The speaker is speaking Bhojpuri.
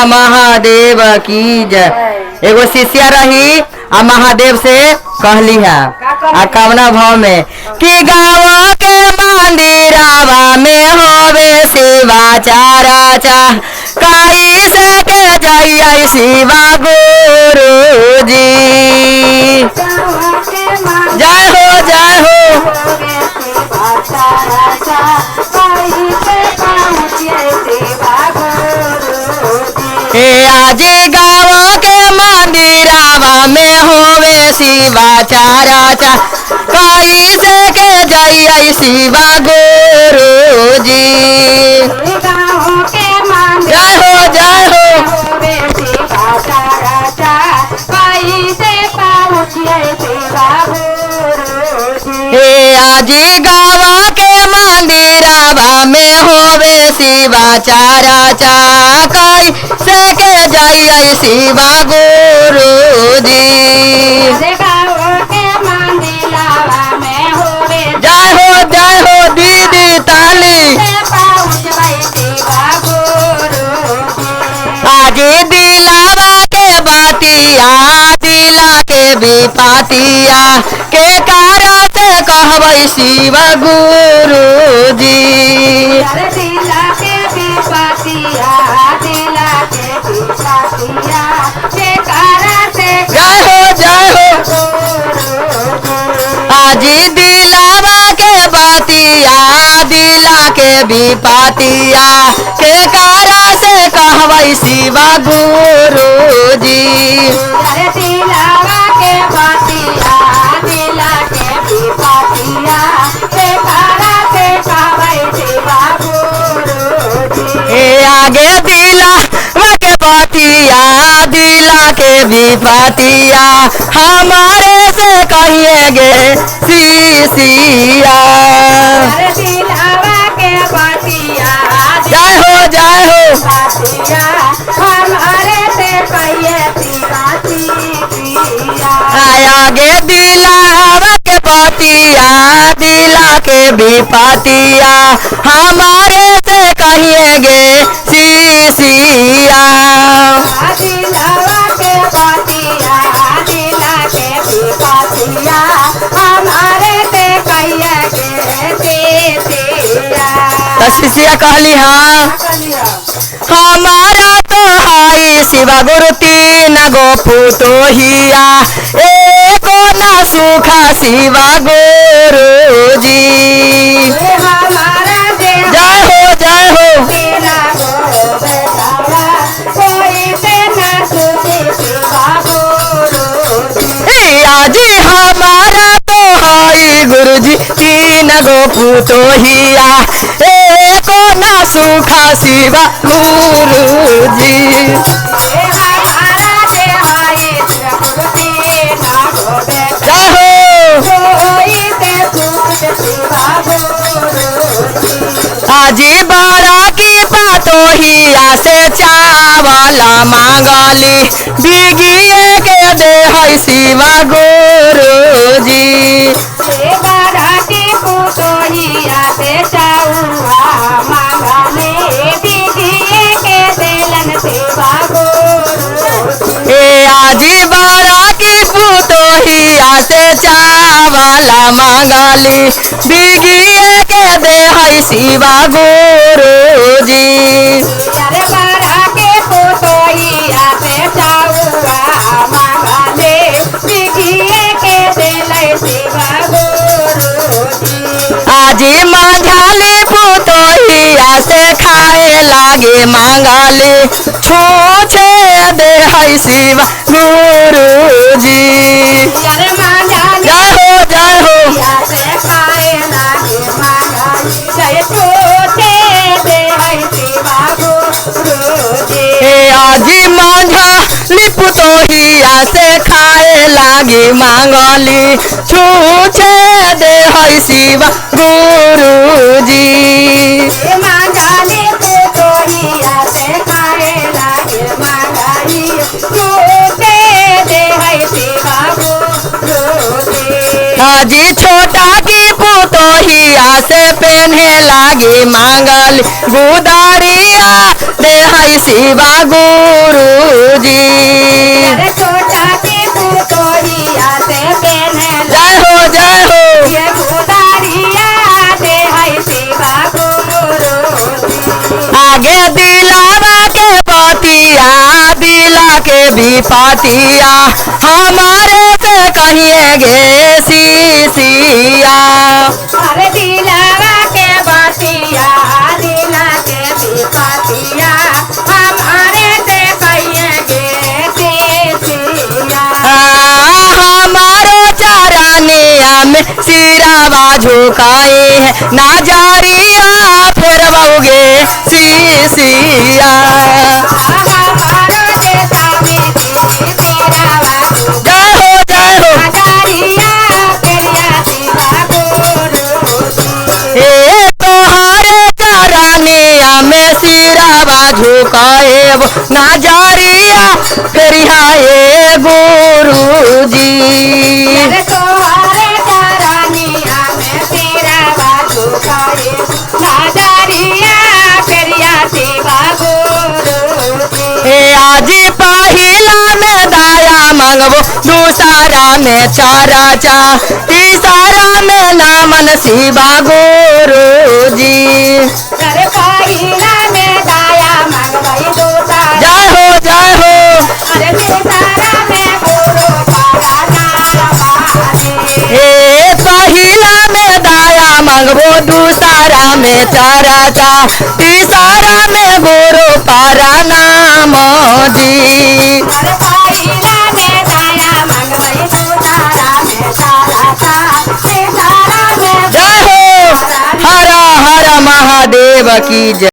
महादेव की जय। एगो शिष्या रही आ महादेव से कहली है आ कामना भाव में कि गाँव के मंदिरावा में होवे शिवा चारा चा काई से के जय शिवा गुरु जी। जय हो जय हो। आज गाँव के मंदिरावा में होवे शिवा चारा चा काई से के जय शिवा गुरु जी। जय हो जय हो। आज गाँव के मंदिरावा में होवे शिवा चारा चा काई से के जय शिवा गुरु जी। जय हो दीदी ताली। आज दिलावा के बातिया दिला के विपातिया के कारण से कहबै शिव गुरु जी। जय हो जय हो। आज दिलावा के बातिया दिला के विपातिया के कारण से कहबै शिव गुरु जी। आगे दिला के बातिया दिला के विपातिया हमारे से कहिएगे शिशिया। जय हो जय हो। आगे दिला के बातिया दिला के विपातिया हमारे से कहिएगे शिशिया। शिष्या कहली हाँ हमारा तो हाई शिवा गुरु तीन गो पुतोहिया एको ना सुखा शिवा गुरु जी। जय हो जय हो। आज हमारा तो हाई गुरु जी तीन गो पुतोहिया एको ना सुखा शिवा गुरु जी। जय हो। आज बारा की पातोहिया से चावला मांगली बिगिए के दे है शिवा गुरु जी। आज बारा की पुतोहिया से चावला मांगली बिगिए के दे है शिवा गुरु जी। आज मांझाली पुतोहिया से खाए लागे मांगली छूछे दे है शिवा गुरु जी। जय हो जय हो। आज मांझाली पुतोहिया से खाए लागे मांगली छूछे दे है शिवा गुरु जी। आज छोटा की पुतोहिया से पहने लागी मांगल गुदारिया दे है शिवा गुरुजी। छोटा की पुतोहिया से पहने जय हो जय हो। ये गुदारिया दे है शिवा गुरुजी। आगे दिलावा के पतिया दिला के भी पातिया हमारे से कहिए गे सीसिया। अरे दिलावा के बातिया दिला के भी पातिया हमारे से कहिएगे सीसिया। हमारो चरनिया में सिरावा झुकाए है नाजरिया फिर बहुगे सीसिया। हमारो देशा में सिरावा जय हो जय हो। नाजरिया करिया शिवा गुरुजी। ए तोहरे चरनिया में सिरावा झुकाए नाजरिया फिर हे गुरुजी। अरे तोहरे चरनिया में सिरावा झुकाए नाजरिया करिया शिवा गुरुजी। आज पहिला में दाया मांगबो दूसरा में चरचा तीसरा में नामन शिवा गुरुजी। अरे पहिला में दाया मंगवाई दूसरा जय हो जय हो। अरे तीसरा में गुरु पारा नामानी। ए पहिला में दाया मांगबो दूसरा में चरचा तीसरा में गुरु पारा नाम जी। अरे पहिला में दाया मंगवाई दूसरा में चरचा तीसरा में जय हो। हर हर महादेव की जय।